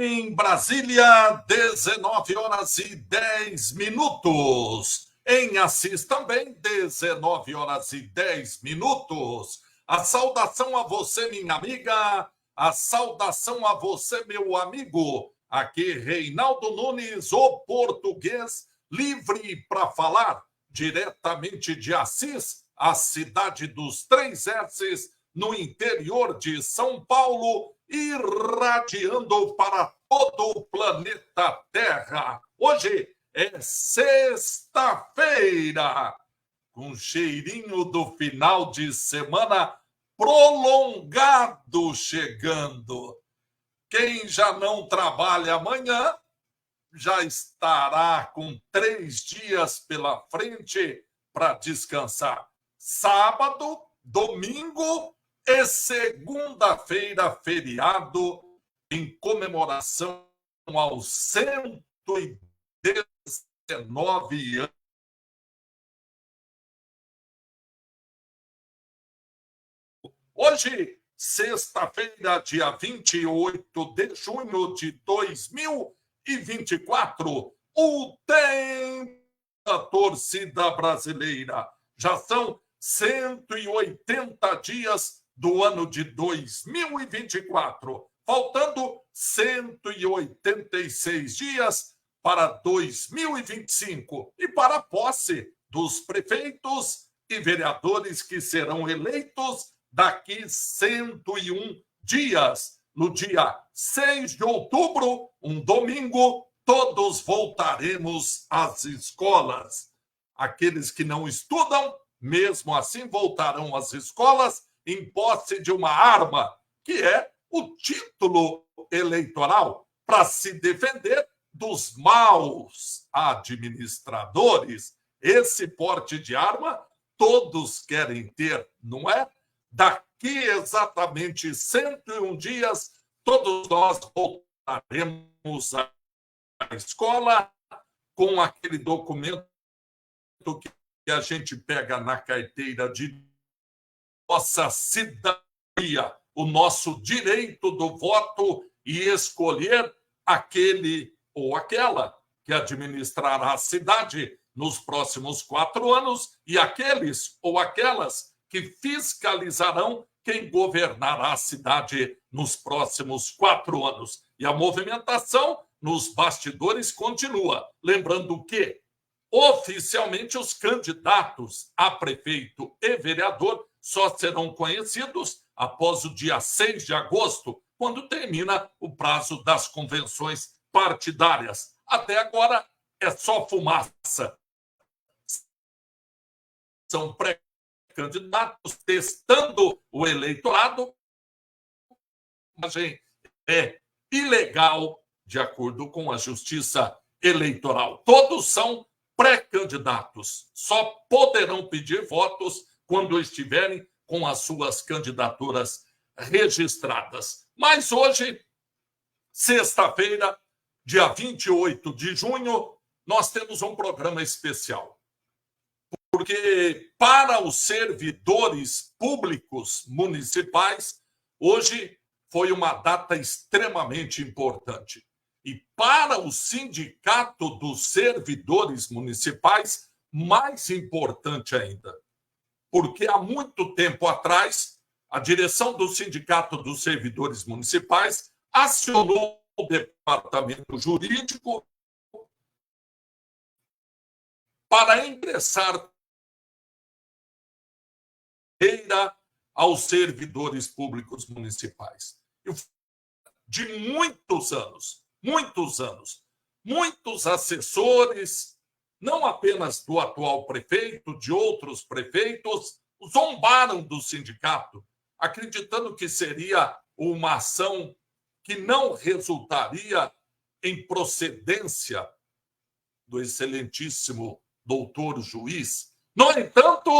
Em Brasília, 19h10. Em Assis também, 19h10. A saudação a você, minha amiga. A saudação a você, meu amigo. Aqui, Reinaldo Nunes, o português, livre para falar, diretamente de Assis, a cidade dos 3 S's, no interior de São Paulo, irradiando para todo o planeta Terra. Hoje é sexta-feira, com cheirinho do final de semana prolongado chegando. Quem já não trabalha amanhã já estará com 3 dias pela frente para descansar. Sábado, domingo e segunda-feira, feriado, em comemoração aos 119 anos. Hoje, sexta-feira, dia 28 de junho de 2024, o tempo da torcida brasileira. Já são 180 dias do ano de 2024, faltando 186 dias para 2025 e para a posse dos prefeitos e vereadores que serão eleitos daqui 101 dias. No dia 6 de outubro, um domingo, todos voltaremos às escolas. Aqueles que não estudam, mesmo assim, voltarão às escolas em posse de uma arma, que é o título eleitoral, para se defender dos maus administradores. Esse porte de arma todos querem ter, não é? Daqui exatamente 101 dias, todos nós voltaremos à escola com aquele documento que que a gente pega na carteira de nossa cidadania, o nosso direito do voto e escolher aquele ou aquela que administrará a cidade nos próximos 4 anos e aqueles ou aquelas que fiscalizarão quem governará a cidade nos próximos 4 anos. E a movimentação nos bastidores continua. Lembrando que, oficialmente, os candidatos a prefeito e vereador só serão conhecidos após o dia 6 de agosto, quando termina o prazo das convenções partidárias. Até agora é só fumaça. São pré-candidatos testando o eleitorado. Mas é ilegal, de acordo com a Justiça Eleitoral. Todos são pré-candidatos. Só poderão pedir votos quando estiverem com as suas candidaturas registradas. Mas hoje, sexta-feira, dia 28 de junho, nós temos um programa especial. Porque para os servidores públicos municipais, hoje foi uma data extremamente importante. E para o Sindicato dos Servidores Municipais, mais importante ainda. Porque há muito tempo atrás, a direção do Sindicato dos Servidores Municipais acionou o departamento jurídico para ingressar aos servidores públicos municipais. De muitos anos, muitos assessores, não apenas do atual prefeito, de outros prefeitos, zombaram do sindicato, acreditando que seria uma ação que não resultaria em procedência do excelentíssimo doutor juiz. No entanto,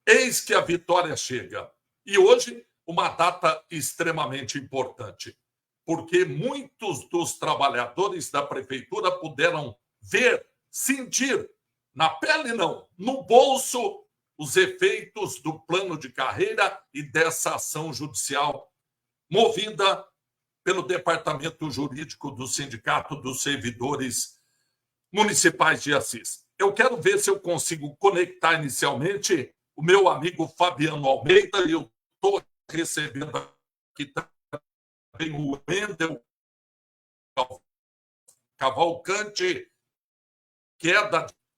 eis que a vitória chega. E hoje, uma data extremamente importante, porque muitos dos trabalhadores da prefeitura puderam ver, sentir, na pele não, no bolso, os efeitos do plano de carreira e dessa ação judicial movida pelo Departamento Jurídico do Sindicato dos Servidores Municipais de Assis. Eu quero ver se eu consigo conectar inicialmente o meu amigo Fabiano Almeida, e eu estou recebendo aqui também o Wendel Cavalcante,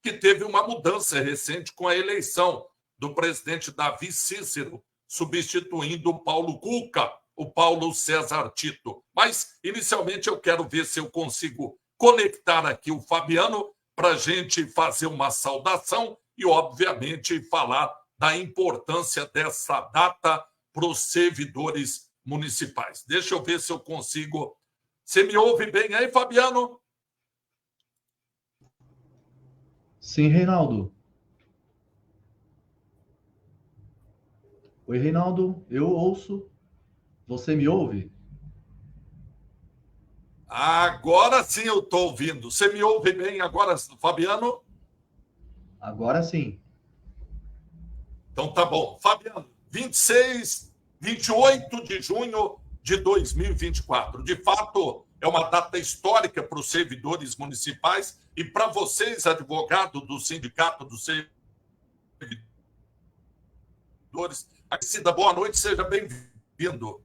que teve uma mudança recente com a eleição do presidente Davi Cícero, substituindo o Paulo Cuca, o Paulo César Tito. Mas, inicialmente, eu quero ver se eu consigo conectar aqui o Fabiano para a gente fazer uma saudação e, obviamente, falar da importância dessa data para os servidores municipais. Deixa eu ver se eu consigo. Você me ouve bem aí, Fabiano? Sim, Reinaldo. Oi, Reinaldo, eu ouço. Você me ouve? Agora sim eu estou ouvindo. Você me ouve bem agora, Fabiano? Agora sim. Então tá bom. Fabiano, 28 de junho de 2024. De fato, é uma data histórica para os servidores municipais e para vocês, advogado do Sindicato dos Servidores. Cida, boa noite, seja bem-vindo.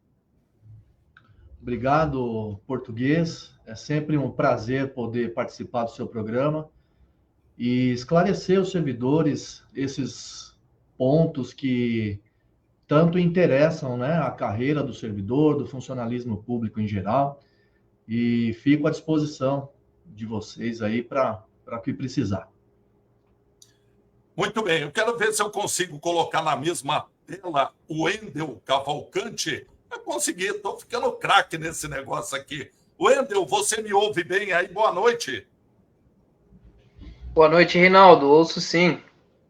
Obrigado, português. É sempre um prazer poder participar do seu programa e esclarecer aos servidores esses pontos que tanto interessam, né, a carreira do servidor, do funcionalismo público em geral. E fico à disposição de vocês aí para o que precisar. Muito bem, eu quero ver se eu consigo colocar na mesma tela o Wendel Cavalcante. Eu consegui, estou ficando craque nesse negócio aqui. Wendel, você me ouve bem aí? Boa noite. Boa noite, Reinaldo. Ouço sim.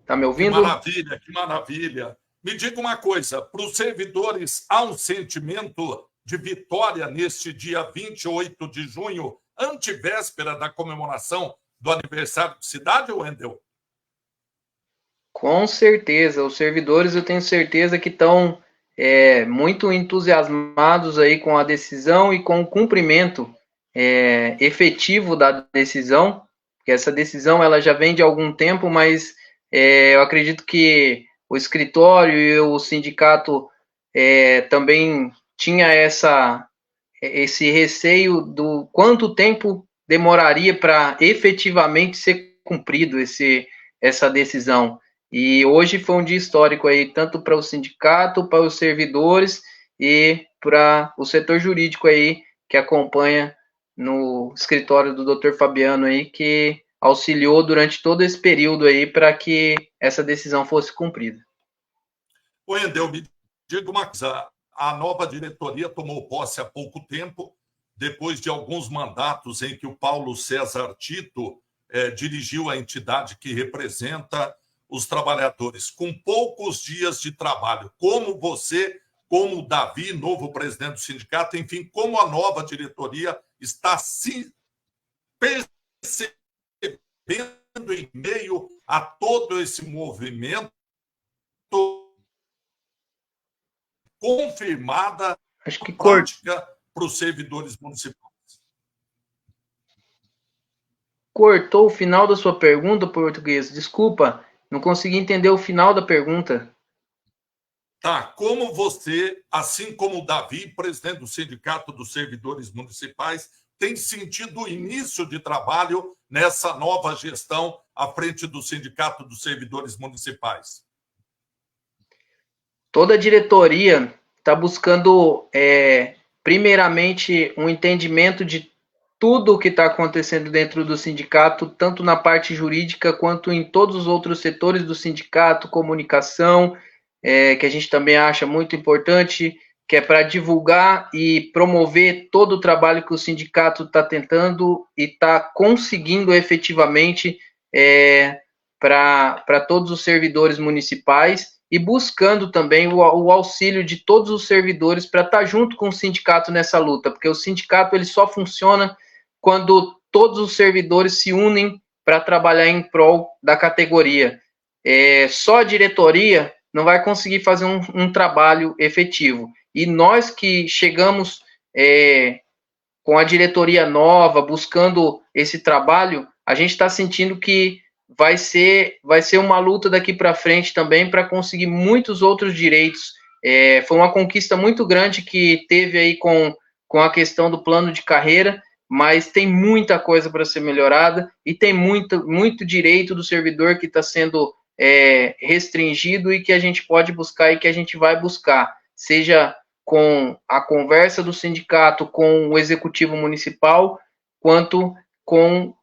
Está me ouvindo? Que maravilha, que maravilha. Me diga uma coisa, para os servidores há um sentimento de vitória neste dia 28 de junho, antevéspera da comemoração do aniversário de cidade, Wendel? Com certeza, os servidores eu tenho certeza que estão muito entusiasmados aí com a decisão e com o cumprimento efetivo da decisão, porque essa decisão ela já vem de algum tempo, mas eu acredito que o escritório e o sindicato também tinha esse receio do quanto tempo demoraria para efetivamente ser cumprido essa decisão. E hoje foi um dia histórico aí, tanto para o sindicato, para os servidores e para o setor jurídico aí, que acompanha no escritório do Dr. Fabiano aí, que auxiliou durante todo esse período aí para que essa decisão fosse cumprida. Wendel, me diga uma coisa, a nova diretoria tomou posse há pouco tempo, depois de alguns mandatos em que o Paulo César Tito dirigiu a entidade que representa os trabalhadores, com poucos dias de trabalho. Como você, como o Davi, novo presidente do sindicato, enfim, como a nova diretoria está se percebendo em meio a todo esse movimento confirmada prática para os servidores municipais? Cortou o final da sua pergunta, português. Desculpa, não consegui entender o final da pergunta. Tá, como você, assim como o Davi, presidente do Sindicato dos Servidores Municipais, tem sentido o início de trabalho nessa nova gestão à frente do Sindicato dos Servidores Municipais? Toda a diretoria está buscando, primeiramente, um entendimento de tudo o que está acontecendo dentro do sindicato, tanto na parte jurídica quanto em todos os outros setores do sindicato, comunicação, que a gente também acha muito importante, que é para divulgar e promover todo o trabalho que o sindicato está tentando e está conseguindo efetivamente para todos os servidores municipais e buscando também o auxílio de todos os servidores para estar junto com o sindicato nessa luta, porque o sindicato ele só funciona quando todos os servidores se unem para trabalhar em prol da categoria. Só a diretoria não vai conseguir fazer um trabalho efetivo. E nós que chegamos com a diretoria nova, buscando esse trabalho, a gente está sentindo que vai ser uma luta daqui para frente também para conseguir muitos outros direitos. Foi uma conquista muito grande que teve aí com a questão do plano de carreira, mas tem muita coisa para ser melhorada e tem muito direito do servidor que está sendo restringido e que a gente pode buscar e que a gente vai buscar, seja com a conversa do sindicato com o executivo municipal, quanto com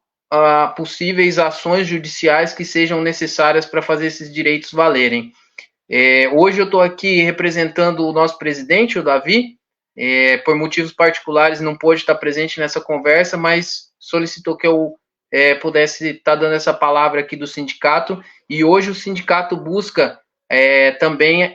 possíveis ações judiciais que sejam necessárias para fazer esses direitos valerem. Hoje eu estou aqui representando o nosso presidente, o Davi, por motivos particulares não pôde estar presente nessa conversa, mas solicitou que eu pudesse estar dando essa palavra aqui do sindicato, e hoje o sindicato busca também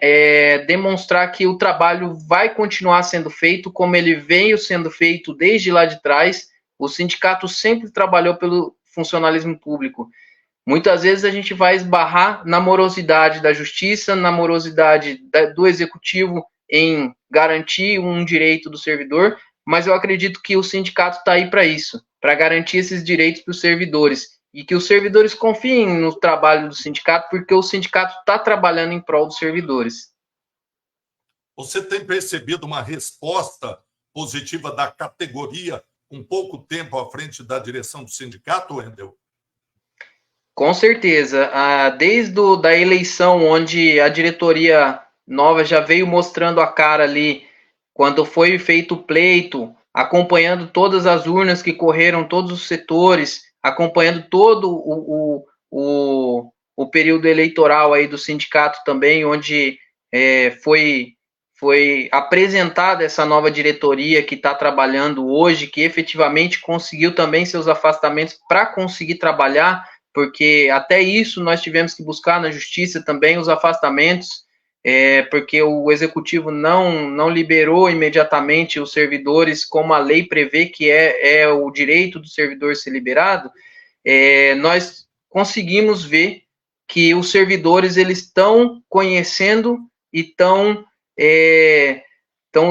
demonstrar que o trabalho vai continuar sendo feito como ele veio sendo feito desde lá de trás. O sindicato sempre trabalhou pelo funcionalismo público. Muitas vezes a gente vai esbarrar na morosidade da justiça, na morosidade do executivo em garantir um direito do servidor, mas eu acredito que o sindicato está aí para isso, para garantir esses direitos para os servidores, e que os servidores confiem no trabalho do sindicato, porque o sindicato está trabalhando em prol dos servidores. Você tem percebido uma resposta positiva da categoria com pouco tempo à frente da direção do sindicato, Wendel? Com certeza. Desde a eleição, onde a diretoria nova já veio mostrando a cara ali, quando foi feito o pleito, acompanhando todas as urnas que correram, todos os setores, acompanhando todo o período eleitoral aí do sindicato também, onde foi apresentada essa nova diretoria que está trabalhando hoje, que efetivamente conseguiu também seus afastamentos para conseguir trabalhar, porque até isso nós tivemos que buscar na justiça também os afastamentos, porque o executivo não liberou imediatamente os servidores, como a lei prevê que é o direito do servidor ser liberado. Nós conseguimos ver que os servidores eles estão conhecendo e estão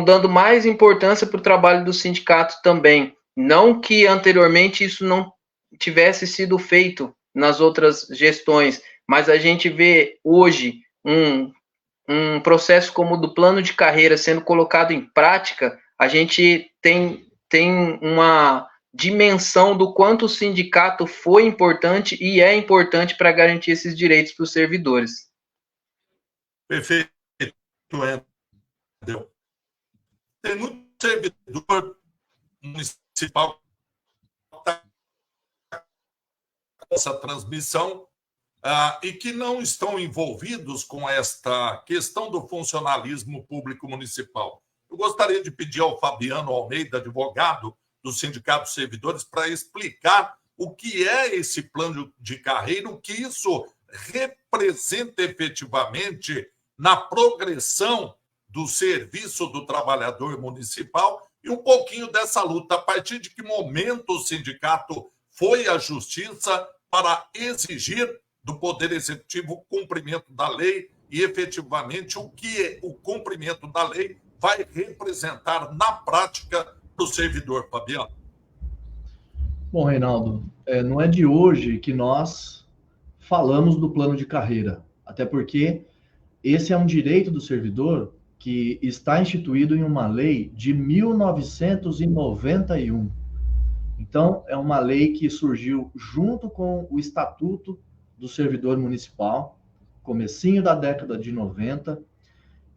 dando mais importância para o trabalho do sindicato também. Não que anteriormente isso não tivesse sido feito nas outras gestões, mas a gente vê hoje um processo como o do plano de carreira sendo colocado em prática, a gente tem uma dimensão do quanto o sindicato foi importante e é importante para garantir esses direitos para os servidores. Perfeito, Wendel. Tem muito servidor municipal que está com essa transmissão e que não estão envolvidos com esta questão do funcionalismo público municipal. Eu gostaria de pedir ao Fabiano Almeida, advogado do Sindicato dos Servidores, para explicar o que é esse plano de carreira, o que isso representa efetivamente na progressão do serviço do trabalhador municipal e um pouquinho dessa luta. A partir de que momento o sindicato foi à justiça para exigir do Poder Executivo o cumprimento da lei e, efetivamente, o que o cumprimento da lei vai representar na prática para o servidor, Fabiano? Bom, Reinaldo, não é de hoje que nós falamos do plano de carreira, até porque esse é um direito do servidor que está instituído em uma lei de 1991. Então, é uma lei que surgiu junto com o Estatuto do Servidor Municipal, comecinho da década de 90,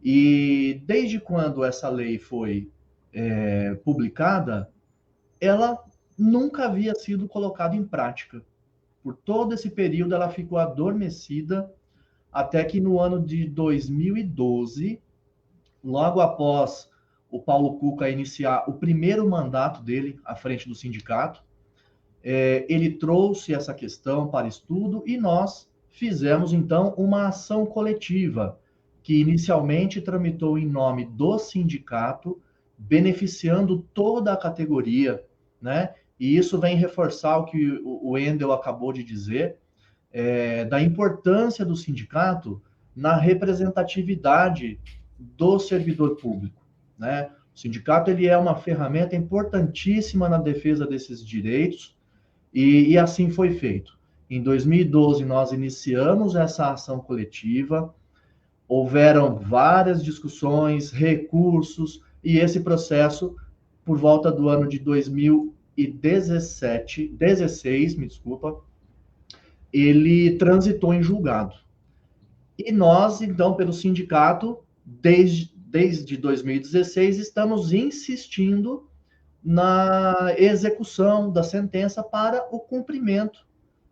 e desde quando essa lei foi publicada, ela nunca havia sido colocada em prática. Por todo esse período, ela ficou adormecida, até que no ano de 2012, logo após o Paulo Cuca iniciar o primeiro mandato dele à frente do sindicato, ele trouxe essa questão para estudo e nós fizemos, então, uma ação coletiva, que inicialmente tramitou em nome do sindicato, beneficiando toda a categoria, né? E isso vem reforçar o que o Wendel acabou de dizer, da importância do sindicato na representatividade do servidor público, né? O sindicato ele é uma ferramenta importantíssima na defesa desses direitos e assim foi feito. Em 2012, nós iniciamos essa ação coletiva, houveram várias discussões, recursos, e esse processo, por volta do ano de 2016, ele transitou em julgado. E nós, então, pelo sindicato, desde 2016, estamos insistindo na execução da sentença para o cumprimento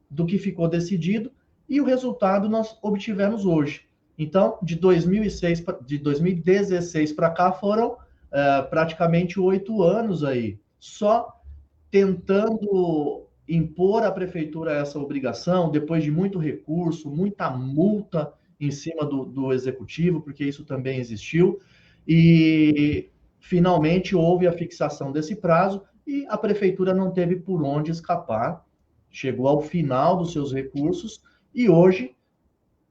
do que ficou decidido, e o resultado nós obtivemos hoje. Então, de 2016 para cá foram praticamente 8 anos aí, só tentando impor à prefeitura essa obrigação, depois de muito recurso, muita multa em cima do executivo, porque isso também existiu, e finalmente houve a fixação desse prazo e a prefeitura não teve por onde escapar, chegou ao final dos seus recursos e hoje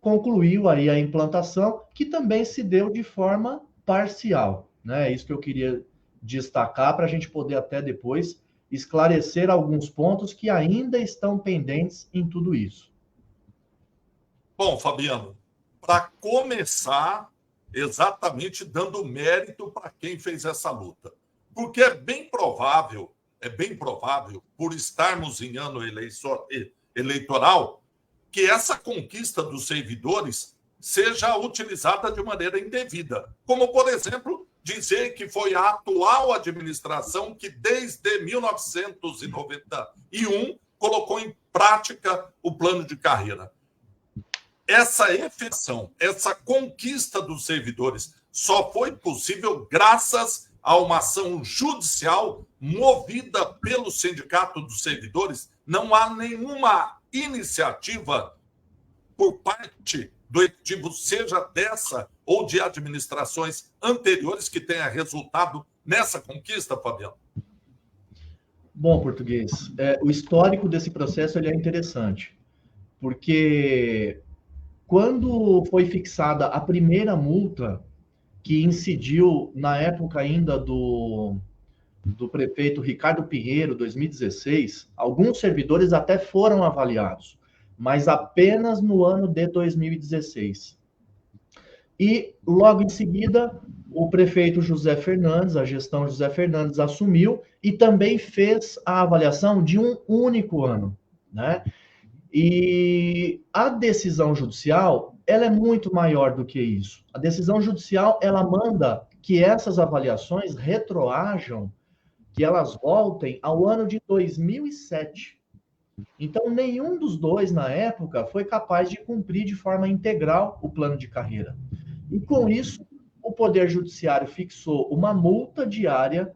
concluiu aí a implantação, que também se deu de forma parcial, né? É isso que eu queria destacar para a gente poder até depois esclarecer alguns pontos que ainda estão pendentes em tudo isso. Bom, Fabiano, para começar, exatamente dando mérito para quem fez essa luta, porque é bem provável, por estarmos em ano eleitoral, que essa conquista dos servidores seja utilizada de maneira indevida. Como, por exemplo, dizer que foi a atual administração que, desde 1991, colocou em prática o plano de carreira. Essa efetivação, essa conquista dos servidores só foi possível graças a uma ação judicial movida pelo Sindicato dos Servidores. Não há nenhuma iniciativa por parte do executivo, seja dessa ou de administrações anteriores, que tenha resultado nessa conquista, Fabiano? Bom, Português, o histórico desse processo ele é interessante, porque quando foi fixada a primeira multa, que incidiu na época ainda do prefeito Ricardo Pinheiro, 2016, alguns servidores até foram avaliados, mas apenas no ano de 2016. E, logo em seguida, o prefeito José Fernandes, a gestão José Fernandes, assumiu e também fez a avaliação de um único ano, né? E a decisão judicial, ela é muito maior do que isso. A decisão judicial, ela manda que essas avaliações retroajam, que elas voltem ao ano de 2007. Então, nenhum dos dois, na época, foi capaz de cumprir de forma integral o plano de carreira. E, com isso, o Poder Judiciário fixou uma multa diária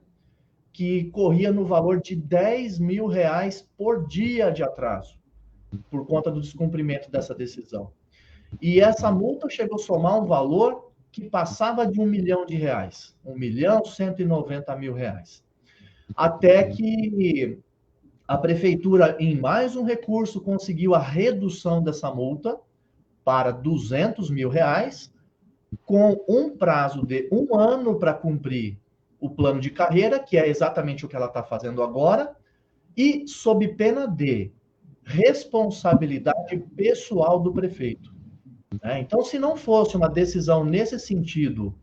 que corria no valor de R$10 mil por dia de atraso, por conta do descumprimento dessa decisão. E essa multa chegou a somar um valor que passava de R$1 milhão, R$1.190.000. Até que a prefeitura, em mais um recurso, conseguiu a redução dessa multa para R$200 mil, com um prazo de 1 ano para cumprir o plano de carreira, que é exatamente o que ela está fazendo agora, e sob pena de responsabilidade pessoal do prefeito. Então, se não fosse uma decisão nesse sentido,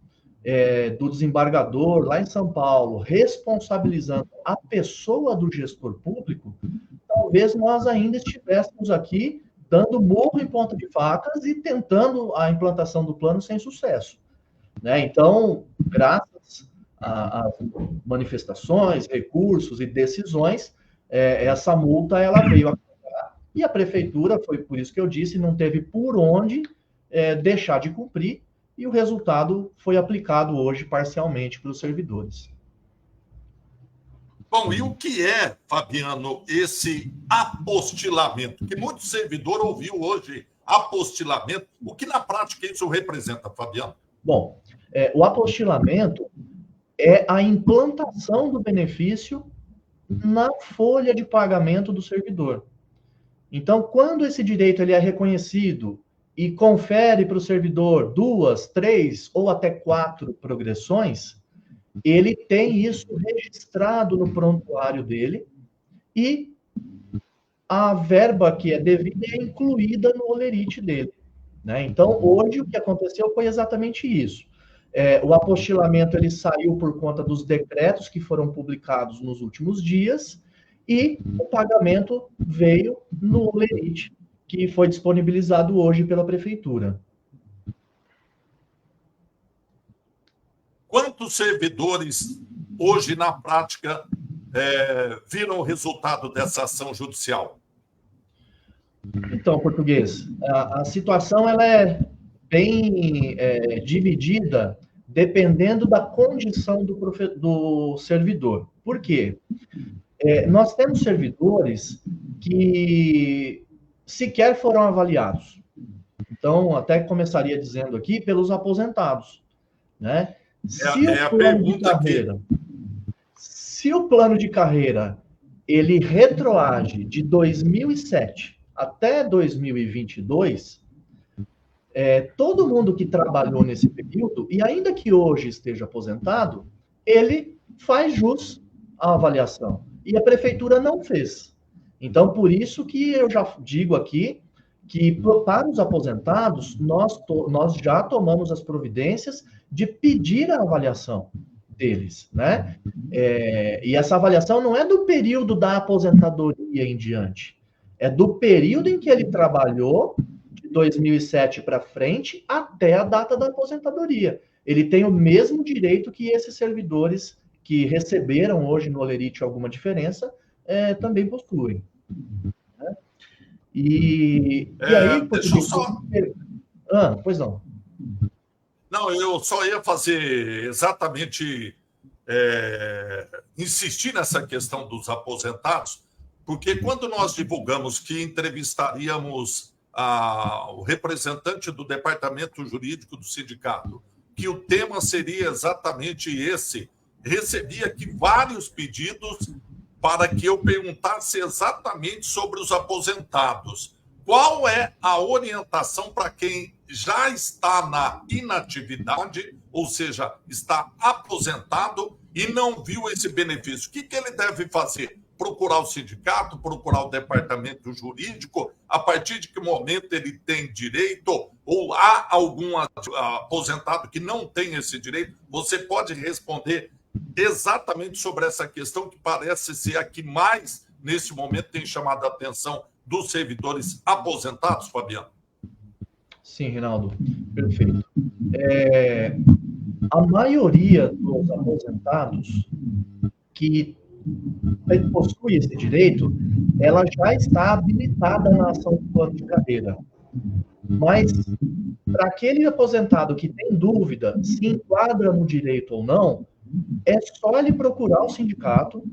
do desembargador lá em São Paulo, responsabilizando a pessoa do gestor público, talvez nós ainda estivéssemos aqui dando murro em ponta de facas e tentando a implantação do plano sem sucesso. Então, graças às manifestações, recursos e decisões, essa multa ela veio a pagar, e a prefeitura, foi por isso que eu disse, não teve por onde deixar de cumprir, e o resultado foi aplicado hoje parcialmente para os servidores. Bom, e o que é, Fabiano, esse apostilamento? Que muito servidor ouviu hoje apostilamento. O que na prática isso representa, Fabiano? Bom, o apostilamento é a implantação do benefício na folha de pagamento do servidor. Então, quando esse direito ele é reconhecido e confere para o servidor 2, 3 ou até 4 progressões, ele tem isso registrado no prontuário dele e a verba que é devida é incluída no holerite dele. Então, hoje, o que aconteceu foi exatamente isso. O apostilamento ele saiu por conta dos decretos que foram publicados nos últimos dias e o pagamento veio no holerite, que foi disponibilizado hoje pela prefeitura. Quantos servidores hoje, na prática, viram o resultado dessa ação judicial? Então, Português, a situação ela é bem dividida dependendo da condição do servidor. Por quê? Nós temos servidores que sequer foram avaliados. Então, até começaria dizendo aqui pelos aposentados, né? Se o plano de carreira ele retroage de 2007 até 2022, todo mundo que trabalhou nesse período, e ainda que hoje esteja aposentado, ele faz jus à avaliação. E a prefeitura não fez. Então, por isso que eu já digo aqui que, para os aposentados, nós já tomamos as providências de pedir a avaliação deles, né? E essa avaliação não é do período da aposentadoria em diante, é do período em que ele trabalhou, de 2007 para frente, até a data da aposentadoria. Ele tem o mesmo direito que esses servidores que receberam hoje no holerite alguma diferença, também possuem. Né? E aí... Deixa eu só... pois não. Não, eu só ia fazer exatamente... insistir nessa questão dos aposentados, porque quando nós divulgamos que entrevistaríamos o representante do departamento jurídico do sindicato, que o tema seria exatamente esse, recebi aqui vários pedidos para que eu perguntasse exatamente sobre os aposentados. qual é a orientação para quem já está na inatividade, ou seja, está aposentado e não viu esse benefício? O que ele deve fazer? Procurar o sindicato, procurar o departamento jurídico? A partir de que momento ele tem direito? Ou há algum aposentado que não tem esse direito? Você pode responder exatamente sobre essa questão, que parece ser a que mais, nesse momento, tem chamado a atenção dos servidores aposentados, Fabiano? Sim, Reinaldo, perfeito. A maioria dos aposentados que possui esse direito, ela já está habilitada na ação do plano de carreira. Mas, para aquele aposentado que tem dúvida se enquadra no direito ou não, é só ele procurar o sindicato,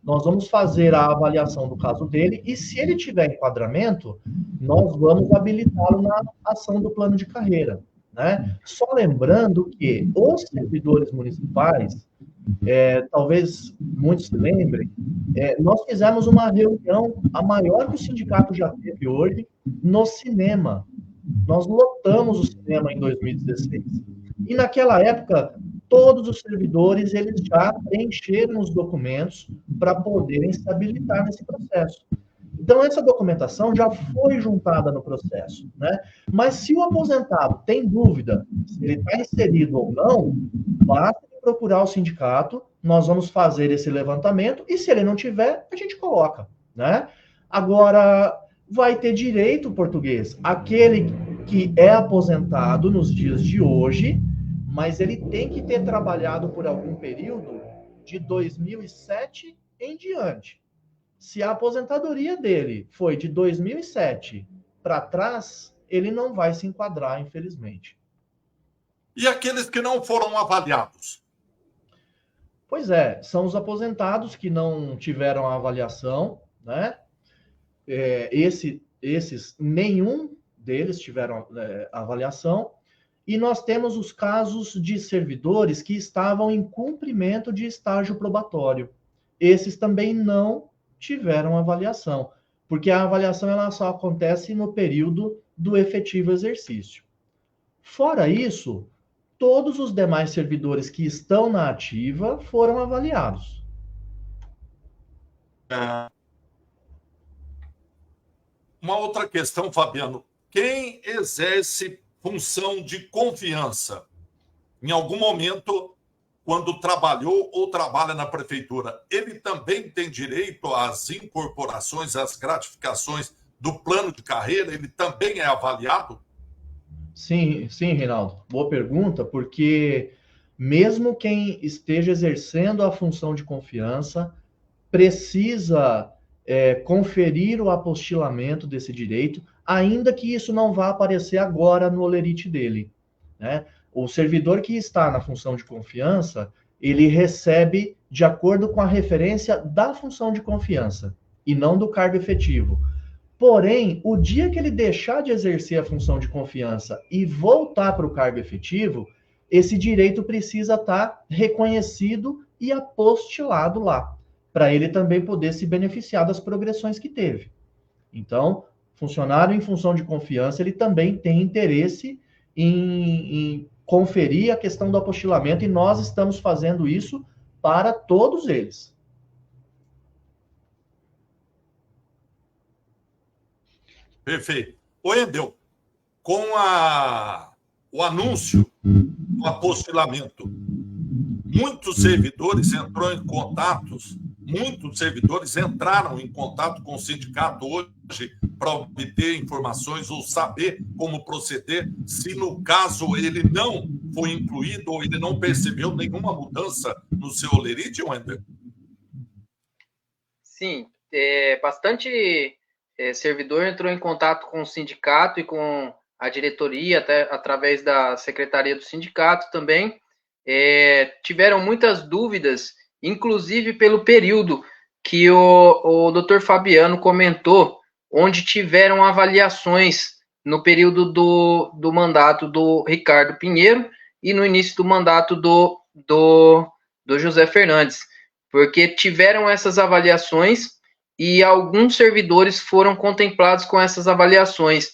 nós vamos fazer a avaliação do caso dele, e se ele tiver enquadramento, nós vamos habilitá-lo na ação do plano de carreira, né? Só lembrando que os servidores municipais, talvez muitos se lembrem, nós fizemos uma reunião, a maior que o sindicato já teve hoje, no cinema. Nós lotamos o cinema em 2016. E naquela época, todos os servidores eles já preencheram os documentos para poderem se habilitar nesse processo. Então, essa documentação já foi juntada no processo, né? Mas se o aposentado tem dúvida se ele está inserido ou não, basta procurar o sindicato, nós vamos fazer esse levantamento, e se ele não tiver, a gente coloca, né? Agora, vai ter direito português, aquele que é aposentado nos dias de hoje, mas ele tem que ter trabalhado por algum período de 2007 em diante. Se a aposentadoria dele foi de 2007 para trás, ele não vai se enquadrar, infelizmente. E aqueles que não foram avaliados? Pois é, são os aposentados que não tiveram a avaliação, né? Esses, nenhum deles tiveram avaliação, e nós temos os casos de servidores que estavam em cumprimento de estágio probatório. Esses também não tiveram avaliação, porque a avaliação ela só acontece no período do efetivo exercício. Fora isso, todos os demais servidores que estão na ativa foram avaliados. Uma outra questão, Fabiano. Quem exerce função de confiança, em algum momento, quando trabalhou ou trabalha na prefeitura, ele também tem direito às incorporações, às gratificações do plano de carreira? Ele também é avaliado? Sim, Reinaldo. Boa pergunta, porque mesmo quem esteja exercendo a função de confiança precisa conferir o apostilamento desse direito, ainda que isso não vá aparecer agora no holerite dele, né? O servidor que está na função de confiança, ele recebe de acordo com a referência da função de confiança e não do cargo efetivo. Porém, o dia que ele deixar de exercer a função de confiança e voltar para o cargo efetivo, esse direito precisa estar reconhecido e apostilado lá, para ele também poder se beneficiar das progressões que teve. Então, funcionário em função de confiança, ele também tem interesse em conferir a questão do apostilamento, e nós estamos fazendo isso para todos eles. Perfeito. Ô, Endel, com o anúncio do apostilamento, muitos servidores entraram em contato com o sindicato hoje para obter informações ou saber como proceder, se no caso ele não foi incluído ou ele não percebeu nenhuma mudança no seu holerite, Wender? Sim, bastante servidor entrou em contato com o sindicato e com a diretoria, até através da secretaria do sindicato também. Tiveram muitas dúvidas, inclusive pelo período que o Dr. Fabiano comentou, onde tiveram avaliações no período do mandato do Ricardo Pinheiro e no início do mandato do José Fernandes, porque tiveram essas avaliações e alguns servidores foram contemplados com essas avaliações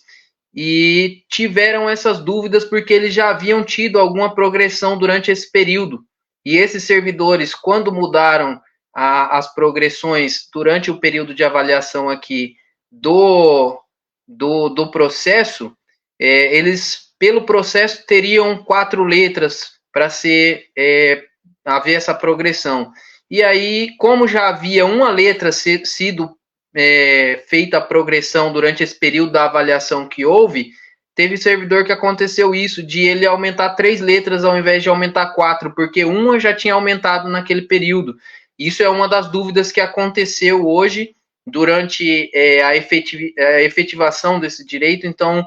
e tiveram essas dúvidas porque eles já haviam tido alguma progressão durante esse período. E esses servidores, quando mudaram as progressões durante o período de avaliação aqui do processo, eles, pelo processo, teriam 4 letras para haver essa progressão. E aí, como já havia uma letra sido feita a progressão durante esse período da avaliação que houve, teve servidor que aconteceu isso, de ele aumentar 3 letras ao invés de aumentar 4, porque uma já tinha aumentado naquele período. Isso é uma das dúvidas que aconteceu hoje durante a efetivação desse direito. Então,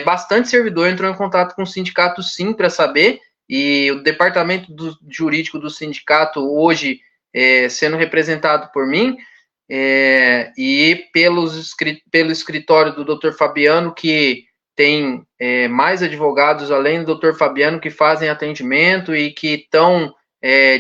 bastante servidor entrou em contato com o sindicato, sim, para saber, e o departamento jurídico do sindicato hoje sendo representado por mim, e pelo escritório do Dr. Fabiano, que tem mais advogados além do Dr. Fabiano que fazem atendimento e que estão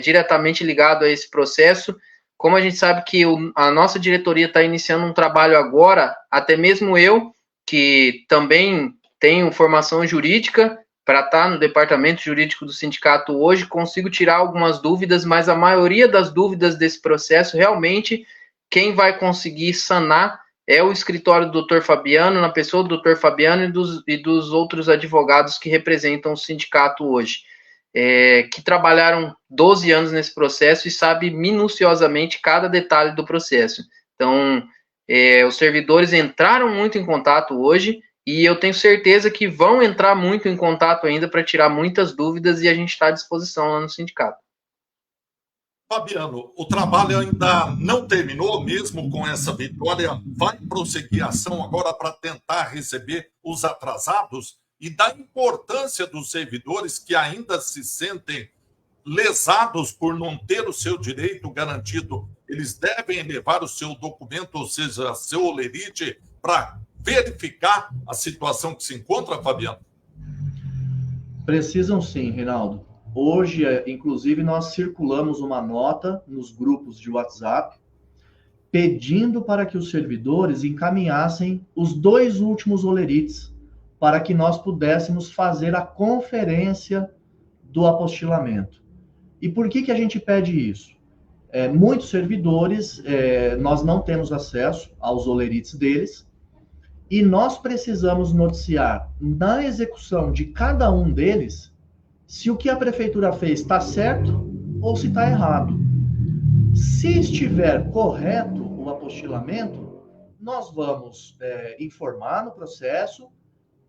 diretamente ligados a esse processo. Como a gente sabe que a nossa diretoria está iniciando um trabalho agora, até mesmo eu, que também tenho formação jurídica, para estar no departamento jurídico do sindicato hoje, consigo tirar algumas dúvidas, mas a maioria das dúvidas desse processo, realmente, quem vai conseguir sanar é o escritório do Dr. Fabiano, na pessoa do Dr. Fabiano e dos outros advogados que representam o sindicato hoje, que trabalharam 12 anos nesse processo e sabe minuciosamente cada detalhe do processo. Então, os servidores entraram muito em contato hoje, e eu tenho certeza que vão entrar muito em contato ainda para tirar muitas dúvidas, e a gente está à disposição lá no sindicato. Fabiano, o trabalho ainda não terminou, mesmo com essa vitória. Vai prosseguir a ação agora para tentar receber os atrasados, e da importância dos servidores que ainda se sentem lesados por não ter o seu direito garantido. Eles devem levar o seu documento, ou seja, seu olerite, para verificar a situação que se encontra, Fabiano? Precisam sim, Reinaldo. Hoje, inclusive, nós circulamos uma nota nos grupos de WhatsApp pedindo para que os servidores encaminhassem os 2 últimos olerites para que nós pudéssemos fazer a conferência do apostilamento. E por que a gente pede isso? Muitos servidores, nós não temos acesso aos olerites deles, e nós precisamos noticiar na execução de cada um deles se o que a prefeitura fez está certo ou se está errado. Se estiver correto o apostilamento, nós vamos informar no processo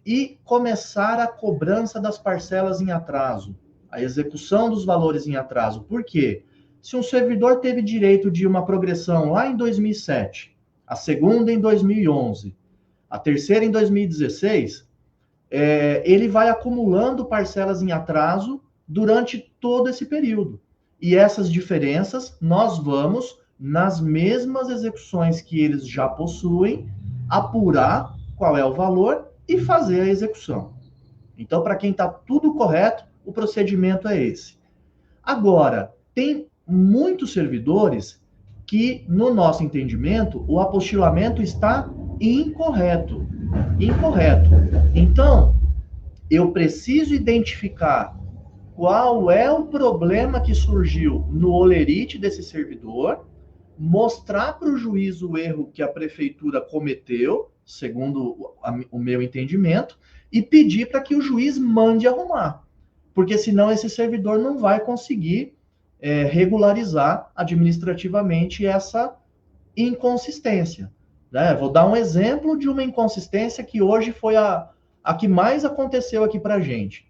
e começar a cobrança das parcelas em atraso, a execução dos valores em atraso. Por quê? Se um servidor teve direito de uma progressão lá em 2007, a segunda em 2011, a terceira em 2016, ele vai acumulando parcelas em atraso durante todo esse período. E essas diferenças nós vamos, nas mesmas execuções que eles já possuem, apurar qual é o valor e fazer a execução. Então, para quem está tudo correto, o procedimento é esse. Agora, tem muitos servidores que, no nosso entendimento, o apostilamento está incorreto. Então, eu preciso identificar qual é o problema que surgiu no olerite desse servidor, mostrar para o juiz o erro que a prefeitura cometeu, segundo o meu entendimento, e pedir para que o juiz mande arrumar. Porque senão esse servidor não vai conseguir regularizar administrativamente essa inconsistência. Né? Vou dar um exemplo de uma inconsistência que hoje foi a que mais aconteceu aqui para a gente.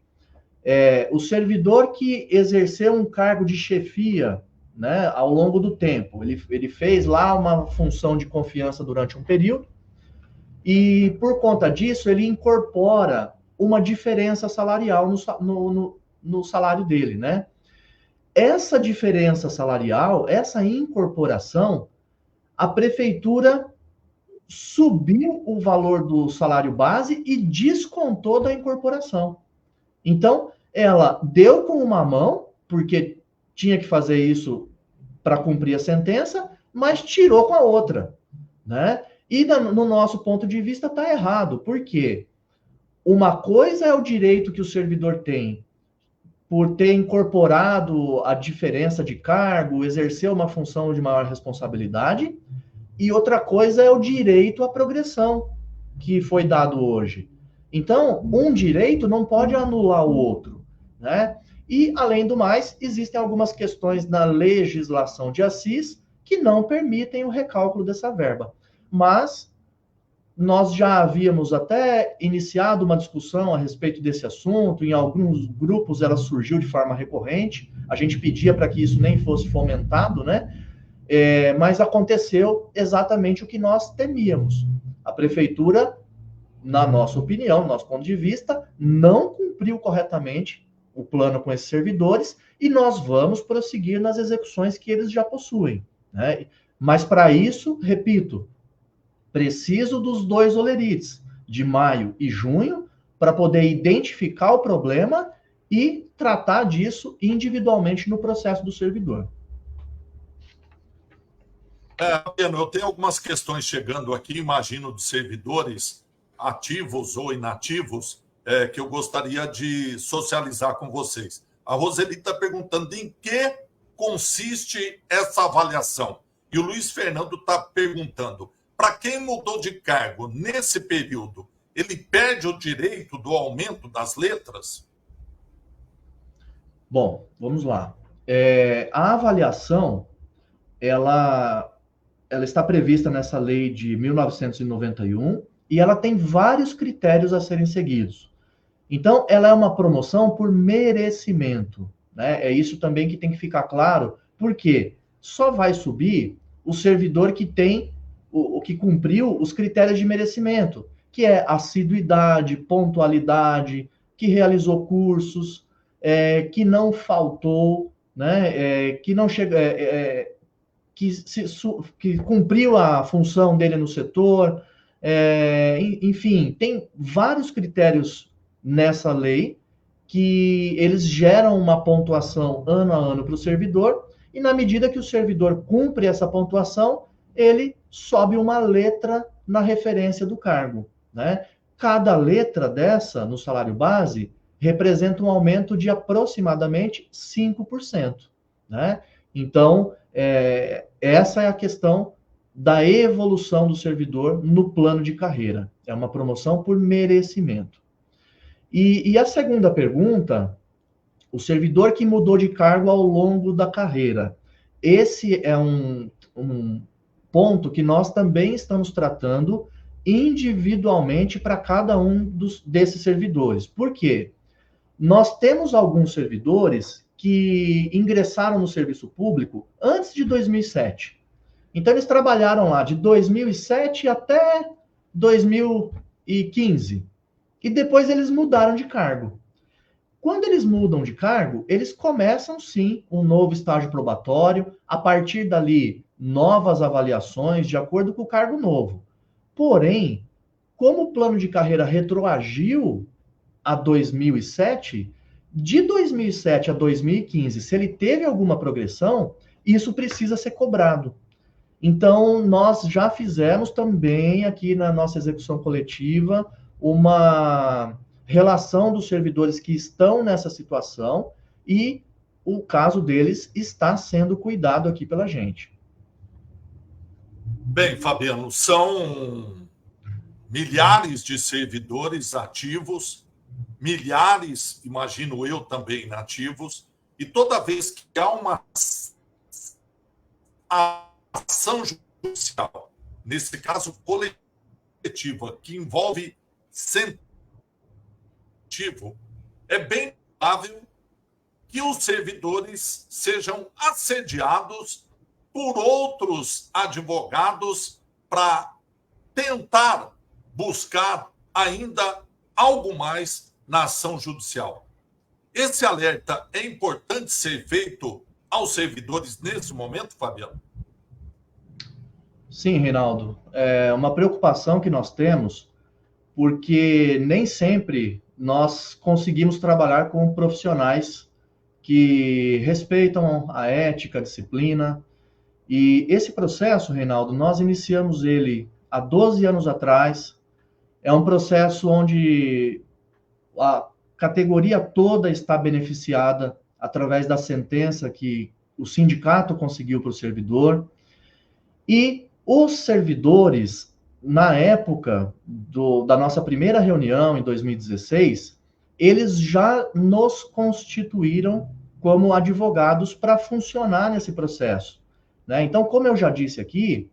O servidor que exerceu um cargo de chefia, né, ao longo do tempo, ele fez lá uma função de confiança durante um período, e por conta disso ele incorpora uma diferença salarial no salário dele, né? Essa diferença salarial, essa incorporação, a prefeitura subiu o valor do salário base e descontou da incorporação. Então, ela deu com uma mão, porque tinha que fazer isso para cumprir a sentença, mas tirou com a outra. né? E no nosso ponto de vista está errado. Por quê? Uma coisa é o direito que o servidor tem por ter incorporado a diferença de cargo, exercer uma função de maior responsabilidade, e outra coisa é o direito à progressão que foi dado hoje. Então, um direito não pode anular o outro, né? E, além do mais, existem algumas questões na legislação de Assis que não permitem o recálculo dessa verba. Mas nós já havíamos até iniciado uma discussão a respeito desse assunto, em alguns grupos ela surgiu de forma recorrente, a gente pedia para que isso nem fosse fomentado, né? Mas aconteceu exatamente o que nós temíamos. A prefeitura, na nossa opinião, no nosso ponto de vista, não cumpriu corretamente o plano com esses servidores e nós vamos prosseguir nas execuções que eles já possuem, né? Mas para isso, repito, preciso dos 2 olerites, de maio e junho, para poder identificar o problema e tratar disso individualmente no processo do servidor. Eu tenho algumas questões chegando aqui, imagino, de servidores ativos ou inativos, que eu gostaria de socializar com vocês. A Roseli está perguntando em que consiste essa avaliação. E o Luiz Fernando está perguntando, para quem mudou de cargo nesse período, ele perde o direito do aumento das letras? Bom, vamos lá. A avaliação, ela está prevista nessa lei de 1991 e ela tem vários critérios a serem seguidos. Então, ela é uma promoção por merecimento, né? É isso também que tem que ficar claro, porque só vai subir o servidor que tem o que cumpriu os critérios de merecimento, que é assiduidade, pontualidade, que realizou cursos, que não faltou, né? Que não chega, que cumpriu a função dele no setor, enfim, tem vários critérios nessa lei que eles geram uma pontuação ano a ano para o servidor, e na medida que o servidor cumpre essa pontuação, ele sobe uma letra na referência do cargo, né? Cada letra dessa, no salário base, representa um aumento de aproximadamente 5%, né? Então, essa é a questão da evolução do servidor no plano de carreira. É uma promoção por merecimento. E a segunda pergunta, o servidor que mudou de cargo ao longo da carreira. Esse é um ponto que nós também estamos tratando individualmente para cada um desses servidores. Por quê? Nós temos alguns servidores que ingressaram no serviço público antes de 2007. Então, eles trabalharam lá de 2007 até 2015. E depois eles mudaram de cargo. Quando eles mudam de cargo, eles começam, sim, um novo estágio probatório. A partir dali, novas avaliações de acordo com o cargo novo. Porém, como o plano de carreira retroagiu a 2007, de 2007 a 2015, se ele teve alguma progressão, isso precisa ser cobrado. Então, nós já fizemos também aqui na nossa execução coletiva uma relação dos servidores que estão nessa situação e o caso deles está sendo cuidado aqui pela gente. Bem, Fabiano, são milhares de servidores ativos, milhares, imagino eu também, inativos, e toda vez que há uma ação judicial, nesse caso coletiva, que envolve incentivo, é bem provável que os servidores sejam assediados por outros advogados para tentar buscar ainda algo mais na ação judicial. Esse alerta é importante ser feito aos servidores nesse momento, Fabiano? Sim, Reinaldo. É uma preocupação que nós temos, porque nem sempre nós conseguimos trabalhar com profissionais que respeitam a ética, a disciplina, E esse processo, Reinaldo, nós iniciamos ele há 12 anos atrás. É um processo onde a categoria toda está beneficiada através da sentença que o sindicato conseguiu para o servidor. E os servidores, na época da nossa primeira reunião, em 2016, eles já nos constituíram como advogados para funcionar nesse processo, né? Então, como eu já disse aqui,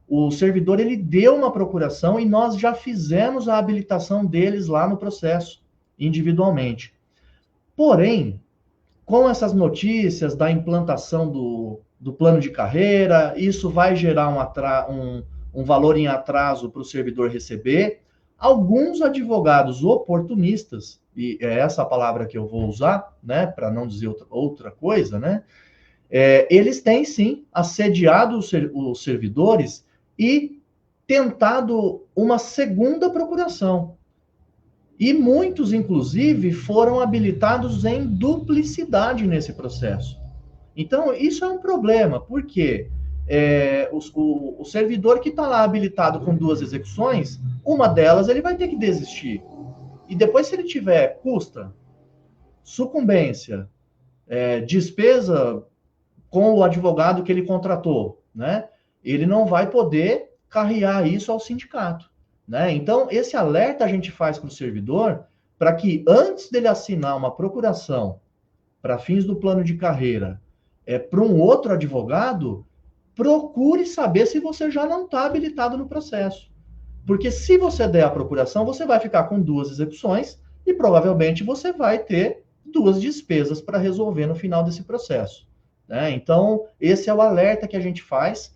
o servidor ele deu uma procuração e nós já fizemos a habilitação deles lá no processo, individualmente. Porém, com essas notícias da implantação do plano de carreira, isso vai gerar um valor em atraso para o servidor receber. Alguns advogados oportunistas, e é essa a palavra que eu vou usar, né, para não dizer outra coisa, né, eles têm sim assediado os servidores e tentado uma segunda procuração. E muitos, inclusive, foram habilitados em duplicidade nesse processo. Então, isso é um problema, porque o servidor que está lá habilitado com 2 execuções, uma delas ele vai ter que desistir. E depois, se ele tiver custa, sucumbência, despesa com o advogado que ele contratou, né, ele não vai poder carrear isso ao sindicato, né? Então, esse alerta a gente faz para o servidor para que, antes dele assinar uma procuração para fins do plano de carreira para um outro advogado, procure saber se você já não está habilitado no processo. Porque se você der a procuração, você vai ficar com 2 execuções e provavelmente você vai ter 2 despesas para resolver no final desse processo, né? Então, esse é o alerta que a gente faz.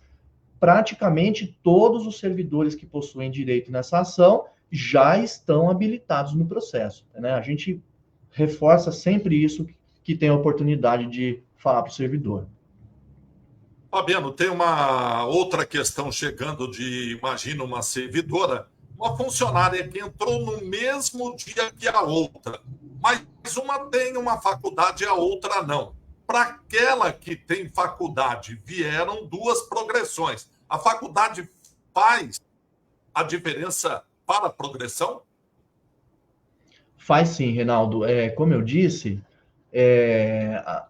Praticamente todos os servidores que possuem direito nessa ação já estão habilitados no processo, né? A gente reforça sempre isso que tem a oportunidade de falar para o servidor. Fabiano, tem uma outra questão chegando de, imagina, uma servidora, uma funcionária que entrou no mesmo dia que a outra, mas uma tem uma faculdade e a outra não. Para aquela que tem faculdade, vieram 2 progressões. A faculdade faz a diferença para a progressão? Faz sim, Reinaldo. Como eu disse,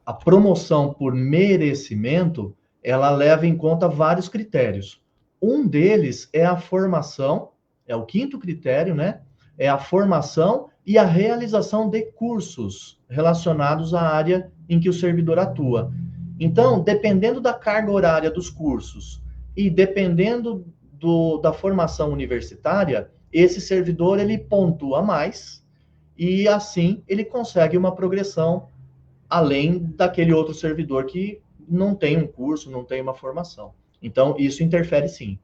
a promoção por merecimento, ela leva em conta vários critérios. Um deles é a formação, é o 5º critério, né? É a formação e a realização de cursos relacionados à área em que o servidor atua. Então, dependendo da carga horária dos cursos e dependendo da formação universitária, esse servidor ele pontua mais e assim ele consegue uma progressão além daquele outro servidor que não tem um curso, não tem uma formação. Então, isso interfere sim.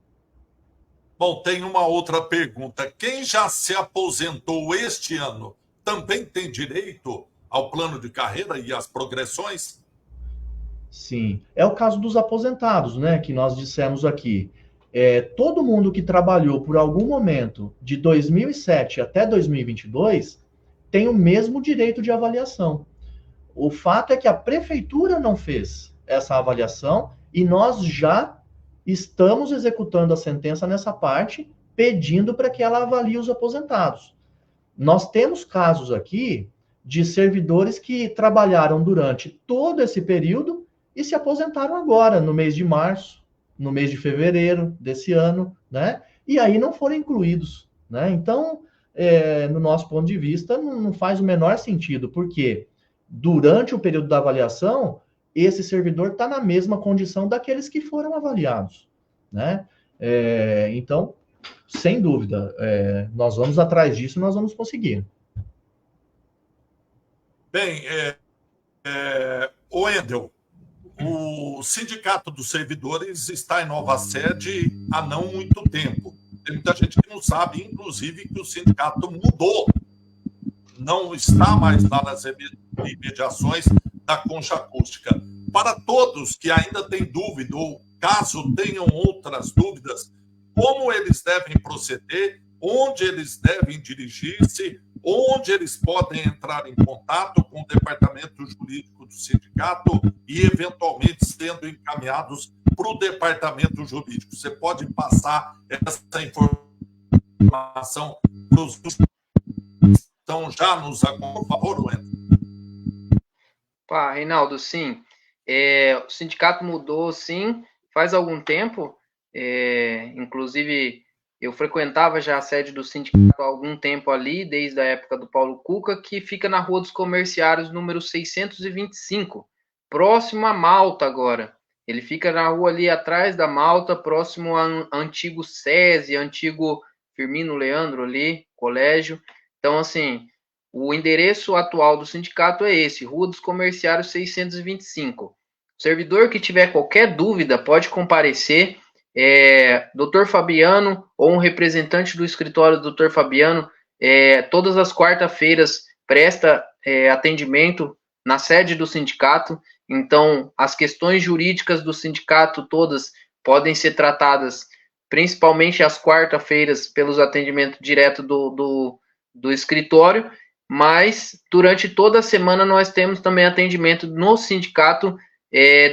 Bom, tem uma outra pergunta. Quem já se aposentou este ano também tem direito ao plano de carreira e às progressões? Sim. É o caso dos aposentados, né, que nós dissemos aqui. Todo mundo que trabalhou por algum momento de 2007 até 2022 tem o mesmo direito de avaliação. O fato é que a prefeitura não fez essa avaliação e nós já estamos executando a sentença nessa parte, pedindo para que ela avalie os aposentados. Nós temos casos aqui de servidores que trabalharam durante todo esse período e se aposentaram agora, no mês de março, no mês de fevereiro desse ano, né? E aí não foram incluídos, né? Então, no nosso ponto de vista, não faz o menor sentido, porque durante o período da avaliação, esse servidor está na mesma condição daqueles que foram avaliados, né? Então, sem dúvida, nós vamos atrás disso, nós vamos conseguir. Bem, Wendel, o Sindicato dos Servidores está em nova sede há não muito tempo. Tem muita gente que não sabe, inclusive, que o sindicato mudou. Não está mais lá nas imediações da Concha Acústica. Para todos que ainda têm dúvida, ou caso tenham outras dúvidas, como eles devem proceder, onde eles devem dirigir-se, onde eles podem entrar em contato com o departamento jurídico do sindicato e, eventualmente, sendo encaminhados para o departamento jurídico. Você pode passar essa informação para os que estão já nos acompanhando, por favor, Wendel? Reinaldo, sim. O sindicato mudou, sim, faz algum tempo. Inclusive, eu frequentava já a sede do sindicato há algum tempo ali, desde a época do Paulo Cuca, que fica na Rua dos Comerciários, número 625, próximo a Malta agora. Ele fica na rua ali atrás da Malta, próximo ao antigo SESI, antigo Firmino Leandro ali, colégio. Então, assim, o endereço atual do sindicato é esse, Rua dos Comerciários 625. O servidor que tiver qualquer dúvida pode comparecer. Dr. Fabiano ou um representante do escritório do Dr. Fabiano, todas as quarta-feiras presta atendimento na sede do sindicato. Então, as questões jurídicas do sindicato todas podem ser tratadas, principalmente às quarta-feiras, pelos atendimentos direto do escritório, mas durante toda a semana nós temos também atendimento no sindicato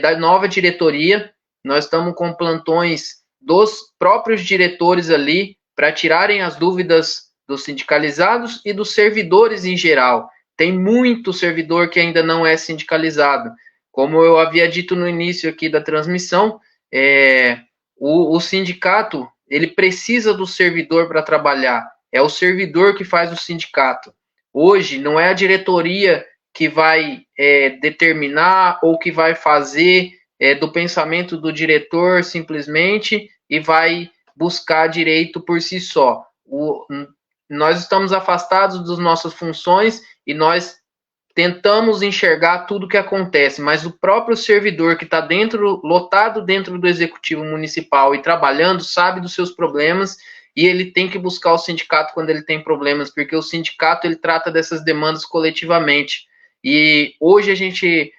da nova diretoria. Nós estamos com plantões dos próprios diretores ali para tirarem as dúvidas dos sindicalizados e dos servidores em geral. Tem muito servidor que ainda não é sindicalizado. Como eu havia dito no início aqui da transmissão, o sindicato ele precisa do servidor para trabalhar. É o servidor que faz o sindicato. Hoje não é a diretoria que vai determinar ou que vai fazer do pensamento do diretor simplesmente e vai buscar direito por si só. Nós estamos afastados das nossas funções e nós tentamos enxergar tudo o que acontece, mas o próprio servidor que está lotado dentro do executivo municipal e trabalhando, sabe dos seus problemas e ele tem que buscar o sindicato quando ele tem problemas, porque o sindicato ele trata dessas demandas coletivamente. E hoje a gente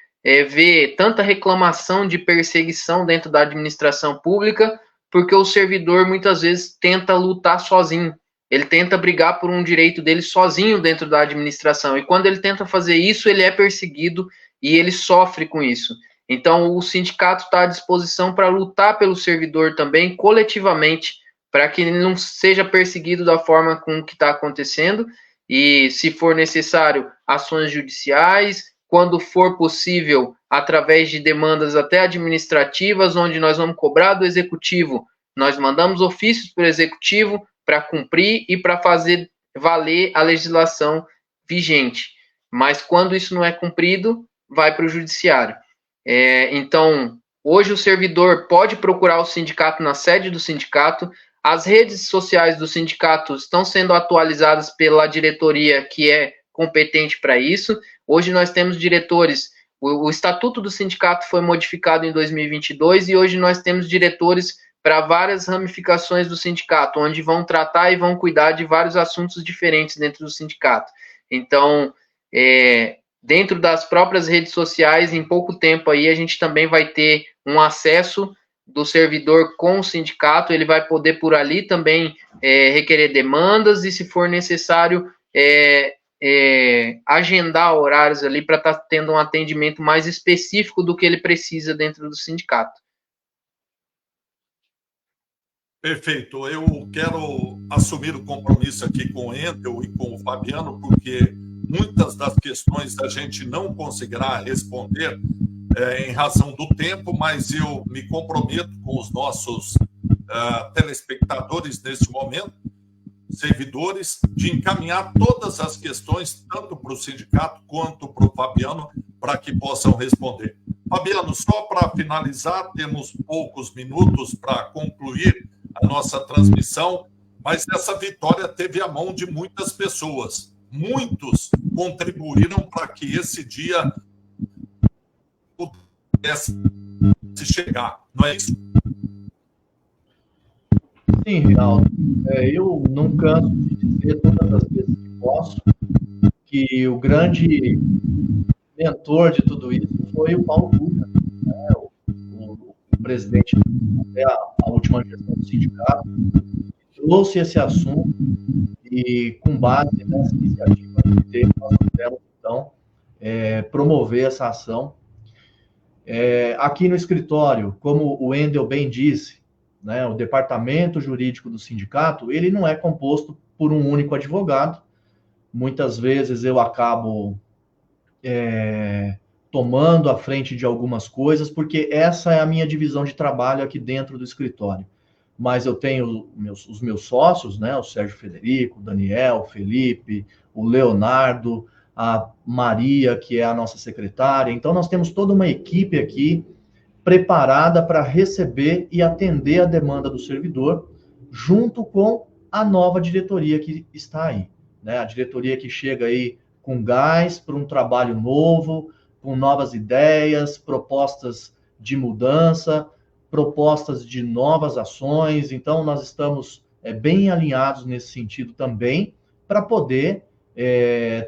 vê tanta reclamação de perseguição dentro da administração pública, porque o servidor muitas vezes tenta lutar sozinho. Ele tenta brigar por um direito dele sozinho dentro da administração. E quando ele tenta fazer isso, ele é perseguido e ele sofre com isso. Então, o sindicato está à disposição para lutar pelo servidor também, coletivamente, para que ele não seja perseguido da forma com que está acontecendo. E, se for necessário, ações judiciais, quando for possível, através de demandas até administrativas, onde nós vamos cobrar do executivo, nós mandamos ofícios para o executivo para cumprir e para fazer valer a legislação vigente. Mas quando isso não é cumprido, vai para o judiciário. Então, hoje o servidor pode procurar o sindicato na sede do sindicato. As redes sociais do sindicato estão sendo atualizadas pela diretoria que é competente para isso. Hoje nós temos diretores, o estatuto do sindicato foi modificado em 2022 e hoje nós temos diretores para várias ramificações do sindicato, onde vão tratar e vão cuidar de vários assuntos diferentes dentro do sindicato. Então, dentro das próprias redes sociais, em pouco tempo aí, a gente também vai ter um acesso do servidor com o sindicato, ele vai poder por ali também requerer demandas e, se for necessário, agendar horários ali para estar tendo um atendimento mais específico do que ele precisa dentro do sindicato. Perfeito. Eu quero assumir o compromisso aqui com o Wendel e com o Fabiano, porque muitas das questões a gente não conseguirá responder em razão do tempo, mas eu me comprometo com os nossos telespectadores neste momento, servidores, de encaminhar todas as questões, tanto para o sindicato quanto para o Fabiano, para que possam responder. Fabiano, só para finalizar, temos poucos minutos para concluir a nossa transmissão, mas essa vitória teve a mão de muitas pessoas. Muitos contribuíram para que esse dia pudesse chegar, não é isso? Sim, Reinaldo. Eu não canso de dizer todas as vezes que posso que o grande mentor de tudo isso foi o Paulo Cuca, né? O presidente até a última gestão do sindicato, trouxe esse assunto e, com base nessa iniciativa nós pudemos, então, promover essa ação. Aqui no escritório, como o Wendel bem disse, né, o departamento jurídico do sindicato, ele não é composto por um único advogado. Muitas vezes eu acabo tomando a frente de algumas coisas, porque essa é a minha divisão de trabalho aqui dentro do escritório. Mas eu tenho os meus sócios, né, o Sérgio Federico, o Daniel, o Felipe, o Leonardo, a Maria, que é a nossa secretária. Então, nós temos toda uma equipe aqui preparada para receber e atender a demanda do servidor, junto com a nova diretoria que está aí, né? A diretoria que chega aí com gás para um trabalho novo, com novas ideias, propostas de mudança, propostas de novas ações. Então, nós estamos bem alinhados nesse sentido também, para poder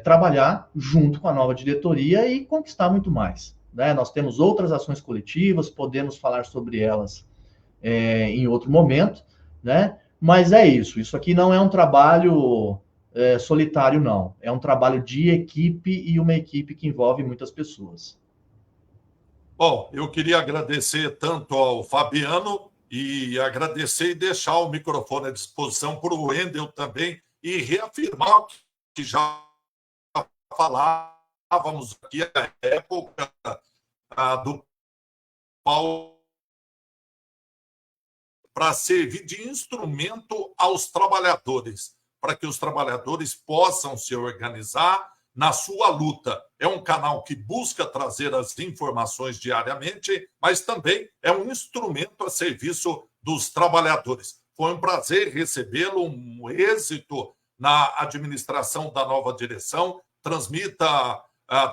trabalhar junto com a nova diretoria e conquistar muito mais, né? Nós temos outras ações coletivas, podemos falar sobre elas em outro momento, né? Mas é isso. Isso aqui não é um trabalho solitário, não. É um trabalho de equipe e uma equipe que envolve muitas pessoas. Bom, eu queria agradecer tanto ao Fabiano e agradecer e deixar o microfone à disposição para o Wendel também e reafirmar o que já falávamos aqui na época do Paulo, para servir de instrumento aos trabalhadores, para que os trabalhadores possam se organizar na sua luta. É um canal que busca trazer as informações diariamente, mas também é um instrumento a serviço dos trabalhadores. Foi um prazer recebê-lo, um êxito na administração da nova direção. Transmita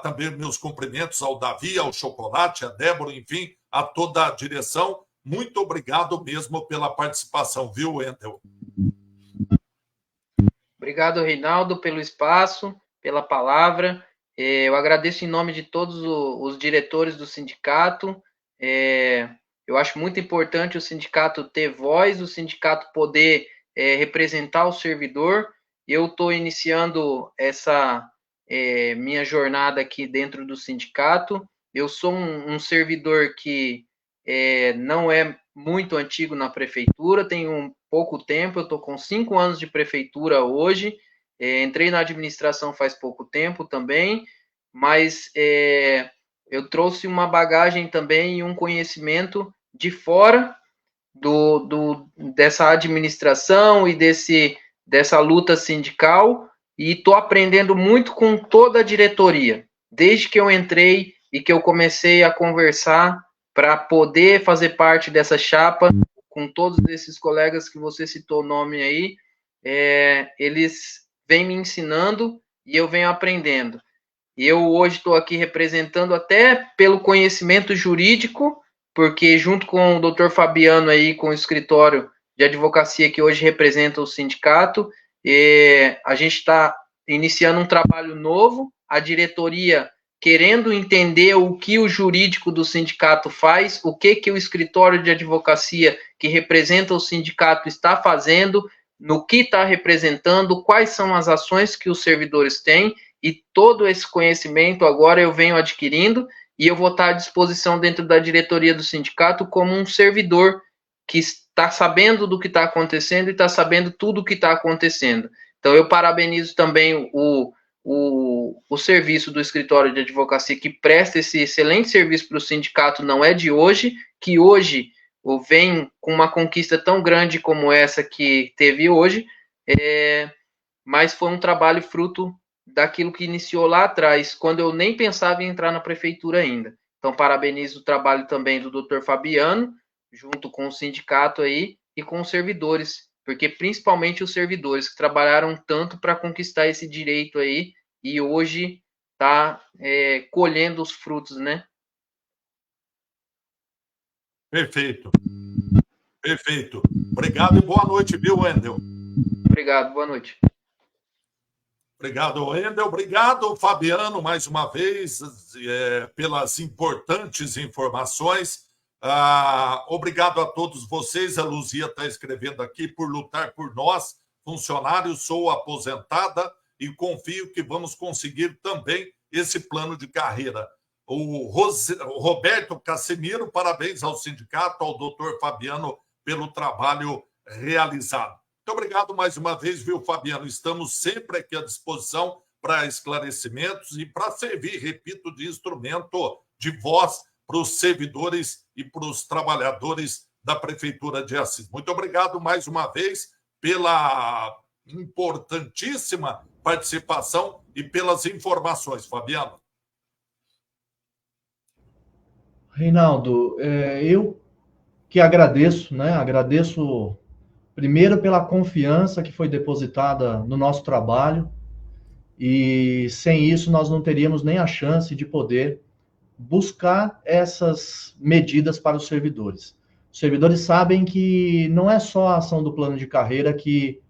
também meus cumprimentos ao Davi, ao Chocolate, a Débora, enfim, a toda a direção. Muito obrigado mesmo pela participação, viu, Wendel? Obrigado, Reinaldo, pelo espaço, pela palavra. Eu agradeço em nome de todos os diretores do sindicato. Eu acho muito importante o sindicato ter voz, o sindicato poder representar o servidor. Eu estou iniciando essa minha jornada aqui dentro do sindicato. Eu sou um servidor que não é muito antigo na prefeitura, tenho pouco tempo, eu estou com 5 anos de prefeitura hoje, entrei na administração faz pouco tempo também, mas eu trouxe uma bagagem também e um conhecimento de fora dessa administração e dessa luta sindical, e estou aprendendo muito com toda a diretoria, desde que eu entrei e que eu comecei a conversar para poder fazer parte dessa chapa, com todos esses colegas que você citou o nome aí, eles vêm me ensinando e eu venho aprendendo. E eu hoje estou aqui representando até pelo conhecimento jurídico, porque junto com o doutor Fabiano aí, com o escritório de advocacia que hoje representa o sindicato, a gente está iniciando um trabalho novo, a diretoria querendo entender o que o jurídico do sindicato faz, o que o escritório de advocacia que representa o sindicato está fazendo, no que está representando, quais são as ações que os servidores têm, e todo esse conhecimento agora eu venho adquirindo, e eu vou estar à disposição dentro da diretoria do sindicato como um servidor que está sabendo do que está acontecendo e está sabendo tudo o que está acontecendo. Então, eu parabenizo também o serviço do escritório de advocacia que presta esse excelente serviço para o sindicato, não é de hoje, que hoje vem com uma conquista tão grande como essa que teve hoje, mas foi um trabalho fruto daquilo que iniciou lá atrás, quando eu nem pensava em entrar na prefeitura ainda. Então, parabenizo o trabalho também do Dr. Fabiano, junto com o sindicato aí e com os servidores, porque principalmente os servidores que trabalharam tanto para conquistar esse direito aí e hoje está colhendo os frutos, né? Perfeito. Perfeito. Obrigado e boa noite, viu, Wendel? Obrigado, boa noite. Obrigado, Wendel. Obrigado, Fabiano, mais uma vez, pelas importantes informações. Obrigado a todos vocês. A Luzia está escrevendo aqui, por lutar por nós, funcionários, sou aposentada e confio que vamos conseguir também esse plano de carreira. O Roberto Casimiro, parabéns ao sindicato, ao doutor Fabiano, pelo trabalho realizado. Muito obrigado mais uma vez, viu, Fabiano? Estamos sempre aqui à disposição para esclarecimentos e para servir, repito, de instrumento de voz para os servidores e para os trabalhadores da Prefeitura de Assis. Muito obrigado mais uma vez pela importantíssima participação e pelas informações, Fabiano. Reinaldo, eu que agradeço, né? Agradeço primeiro pela confiança que foi depositada no nosso trabalho, e sem isso nós não teríamos nem a chance de poder buscar essas medidas para os servidores. Os servidores sabem que não é só a ação do plano de carreira que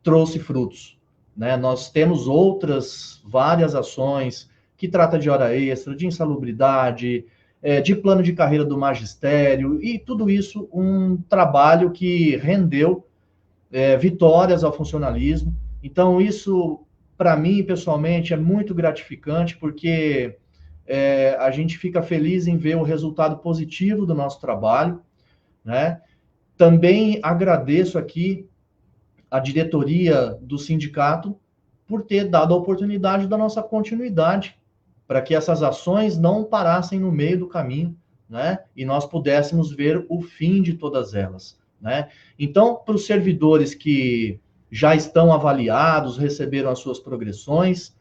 trouxe frutos, né? Nós temos outras várias ações que trata de hora extra, de insalubridade, de plano de carreira do magistério, e tudo isso um trabalho que rendeu vitórias ao funcionalismo. Então, isso, para mim, pessoalmente, é muito gratificante, porque a gente fica feliz em ver o resultado positivo do nosso trabalho, né? Também agradeço aqui a diretoria do sindicato por ter dado a oportunidade da nossa continuidade, para que essas ações não parassem no meio do caminho, né? E nós pudéssemos ver o fim de todas elas, né? Então, para os servidores que já estão avaliados, receberam as suas progressões,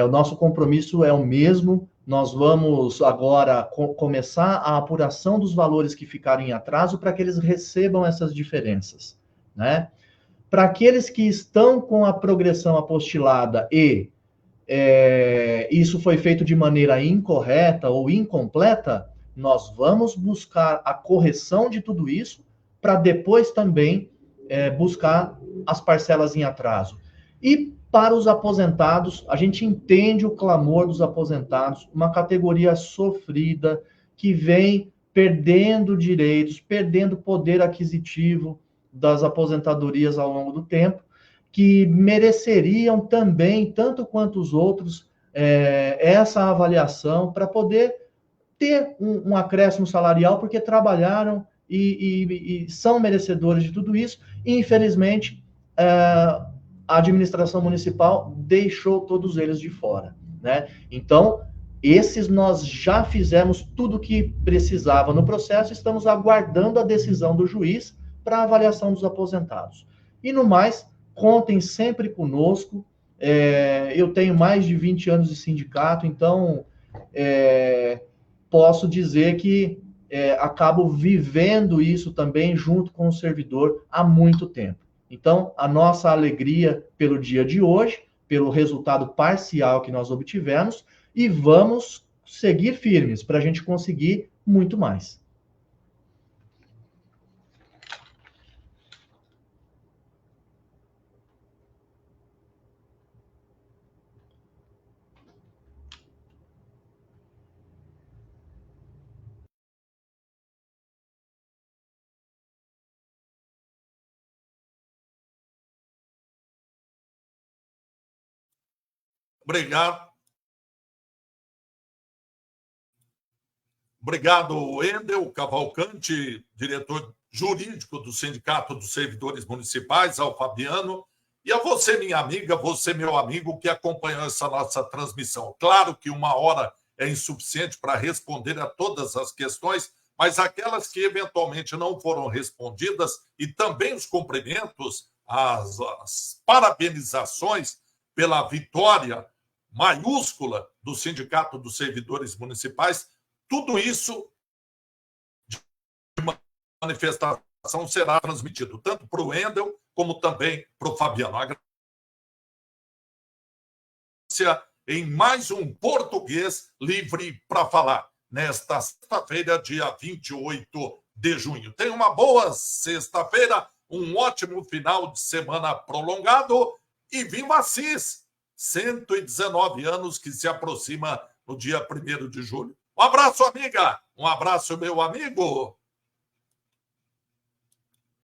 o nosso compromisso é o mesmo. Nós vamos agora começar a apuração dos valores que ficaram em atraso para que eles recebam essas diferenças, né? Para aqueles que estão com a progressão apostilada e isso foi feito de maneira incorreta ou incompleta, nós vamos buscar a correção de tudo isso para depois também buscar as parcelas em atraso. E para os aposentados, a gente entende o clamor dos aposentados, uma categoria sofrida, que vem perdendo direitos, perdendo poder aquisitivo das aposentadorias ao longo do tempo, que mereceriam também, tanto quanto os outros, essa avaliação para poder ter um acréscimo salarial, porque trabalharam e são merecedores de tudo isso. E, infelizmente, a administração municipal deixou todos eles de fora, né? Então, esses nós já fizemos tudo o que precisava no processo, estamos aguardando a decisão do juiz para a avaliação dos aposentados. E, no mais, contem sempre conosco. Eu tenho mais de 20 anos de sindicato, então posso dizer que acabo vivendo isso também junto com o servidor há muito tempo. Então, a nossa alegria pelo dia de hoje, pelo resultado parcial que nós obtivemos, e vamos seguir firmes para a gente conseguir muito mais. Obrigado. Obrigado, Wendel Cavalcante, diretor jurídico do Sindicato dos Servidores Municipais, ao Fabiano, e a você, minha amiga, você, meu amigo, que acompanhou essa nossa transmissão. Claro que 1 hora é insuficiente para responder a todas as questões, mas aquelas que eventualmente não foram respondidas, e também os cumprimentos, as parabenizações pela vitória maiúscula do Sindicato dos Servidores Municipais, tudo isso de manifestação será transmitido tanto para o Wendel como também para o Fabiano. Em mais um Português Livre para Falar, nesta sexta-feira, dia 28 de junho. Tenha uma boa sexta-feira, um ótimo final de semana prolongado e viva Assis! 119 anos que se aproxima no dia 1º de julho. Um abraço, amiga. Um abraço, meu amigo.